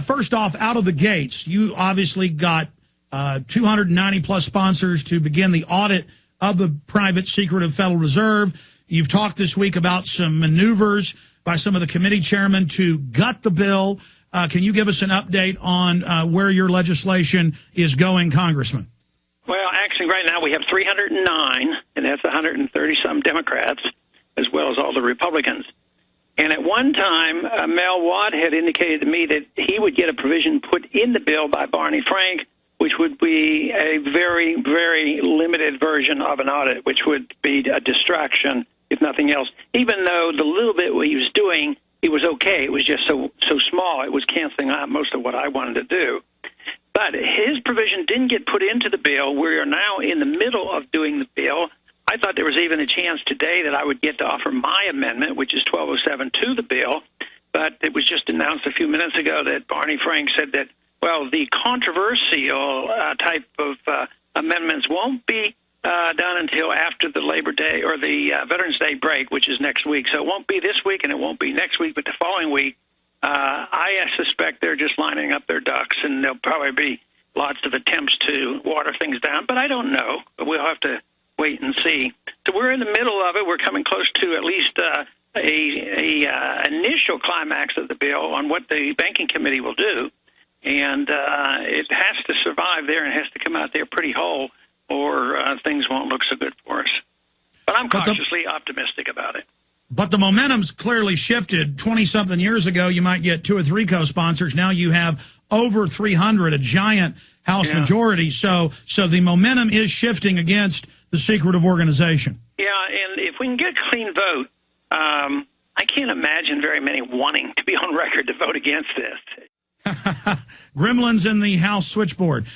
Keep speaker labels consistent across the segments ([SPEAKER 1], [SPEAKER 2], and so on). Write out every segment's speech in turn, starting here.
[SPEAKER 1] First off, out of the gates, you obviously got 290-plus sponsors to begin the audit of the private secretive Federal Reserve. You've talked this week about some maneuvers by some of the committee chairmen to gut the bill. Can you give us an update on where your legislation is going, Congressman?
[SPEAKER 2] Well, actually, right now we have 309, and that's 130-some Democrats, as well as all the Republicans. And at one time, Mel Watt had indicated to me that he would get a provision put in the bill by Barney Frank, which would be a very, very limited version of an audit, which would be a distraction, if nothing else. Even though the little bit what he was doing, it was okay. It was just so small. It was canceling out most of what I wanted to do. But his provision didn't get put into the bill. We are now in the middle of doing the bill. I thought there was even a chance today that I would get to offer my amendment, which is 1207, to the bill. But it was just announced a few minutes ago that Barney Frank said that, well, the controversial type of amendments won't be done until after the Labor Day or the Veterans Day break, which is next week. So it won't be this week and it won't be next week, but the following week. I suspect they're just lining up their ducks, and there'll probably be lots of attempts to water things down. But I don't know. We'll have to wait and see. So we're in the middle of it. We're coming close to at least a initial climax of the bill on what the banking committee will do. And it has to survive there and has to come out there pretty whole, or things won't look so good for us. But I'm cautiously optimistic about it.
[SPEAKER 1] But the momentum's clearly shifted. 20-something years ago, you might get 2 or 3 co-sponsors. Now you have over 300, a giant House majority. So the momentum is shifting against the secretive organization. Yeah,
[SPEAKER 2] and if we can get a clean vote, I can't imagine very many wanting to be on record to vote against this.
[SPEAKER 1] Gremlins in the House switchboard.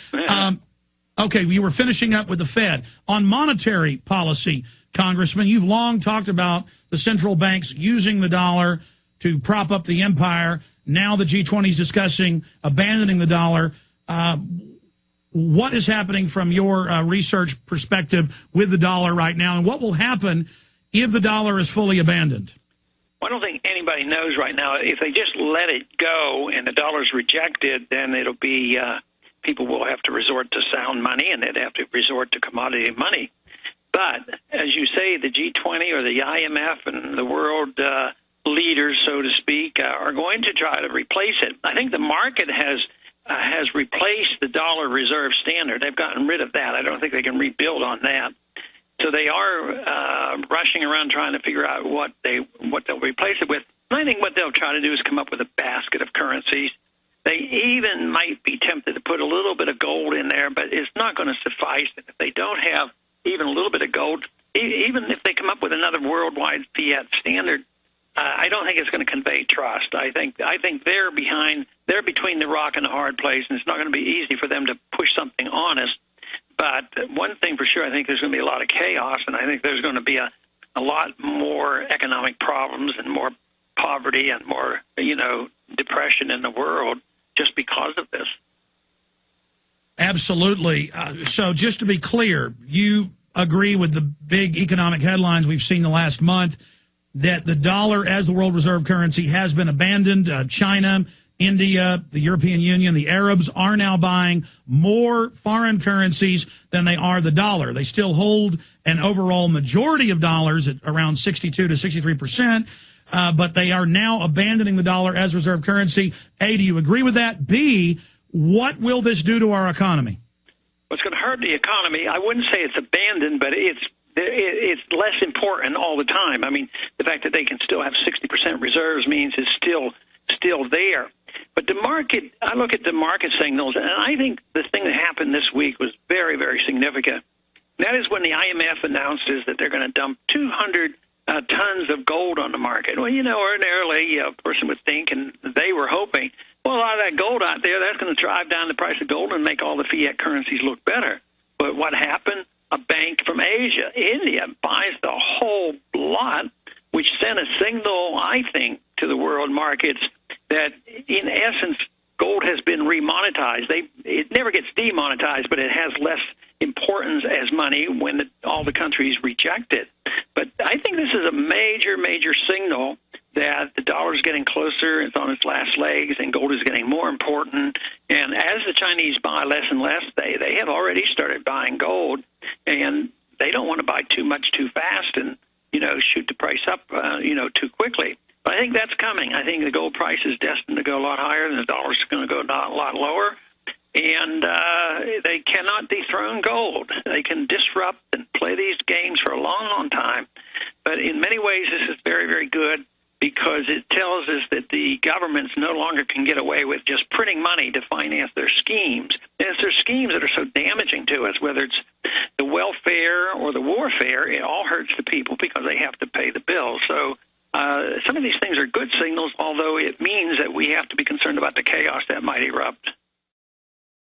[SPEAKER 1] Okay, we were finishing up with the Fed. On monetary policy, Congressman, you've long talked about the central banks using the dollar to prop up the empire. Now the G20 is discussing abandoning the dollar. What is happening from your research perspective with the dollar right now, and what will happen if the dollar is fully abandoned?
[SPEAKER 2] Well, I don't think anybody knows right now. If they just let it go and the dollar's rejected, then it'll be people will have to resort to sound money, and they'd have to resort to commodity money. But as you say, the G20 or the IMF and the world leaders, so to speak, are going to try to replace it. I think the market has replaced the dollar reserve standard. They've gotten rid of that. I don't think they can rebuild on that. So they are rushing around trying to figure out what they'll replace it with. And I think what they'll try to do is come up with a basket of currencies. They even might be tempted to put a little bit of gold in there, but it's not going to suffice. If they don't have even a little bit of gold, even if they come up with another worldwide fiat standard, I don't think it's going to convey trust. I think they're between the rock and the hard place, and it's not going to be easy for them to push something on us. But one thing for sure, I think there's going to be a lot of chaos, and I think there's going to be a lot more economic problems and more poverty and more, depression in the world just because of this.
[SPEAKER 1] Absolutely. So just to be clear, you agree with the big economic headlines we've seen the last month that the dollar as the world reserve currency has been abandoned. China, India, the European Union, the Arabs are now buying more foreign currencies than they are the dollar. They still hold an overall majority of dollars at around 62 to 63%, but they are now abandoning the dollar as reserve currency. A, do you agree with that? B, what will this do to our economy?
[SPEAKER 2] Well, it's going to hurt the economy. I wouldn't say it's abandoned, but it's less important all the time. I mean, the fact that they can still have 60% reserves means it's still there. But the market, I look at the market signals, and I think the thing that happened this week was very, very significant. That is when the IMF announces that they're going to dump 200 tons of gold on the market. Well, ordinarily a person would think, and they were hoping, well, a lot of that gold out there, that's going to drive down the price of gold and make all the fiat currencies look better. But what happened? A bank from Asia, India, buys the whole lot, which sent a signal, I think, to the world markets that, in essence, gold has been remonetized. It never gets demonetized, but it has less importance as money when all the countries reject it. But I think this is a major, major signal that the dollar is getting closer, it's on its last legs, and gold is getting more important. important. And as the Chinese buy less and less, they have already started buying gold, and they don't want to buy too much too fast and, shoot the price up, too quickly. But I think that's coming. I think the gold price is destined to go a lot higher, and the dollar's going to go a lot lower. And they cannot dethrone gold. They can disrupt and play these games for a long, long time. But in many ways, this is very, very good because it tells us that the governments no longer can get away with just printing money to finance their schemes. And it's their schemes that are so damaging to us, whether it's the welfare or the warfare, it all hurts the people because they have to pay the bills. So some of these things are good signals, although it means that we have to be concerned about the chaos that might erupt.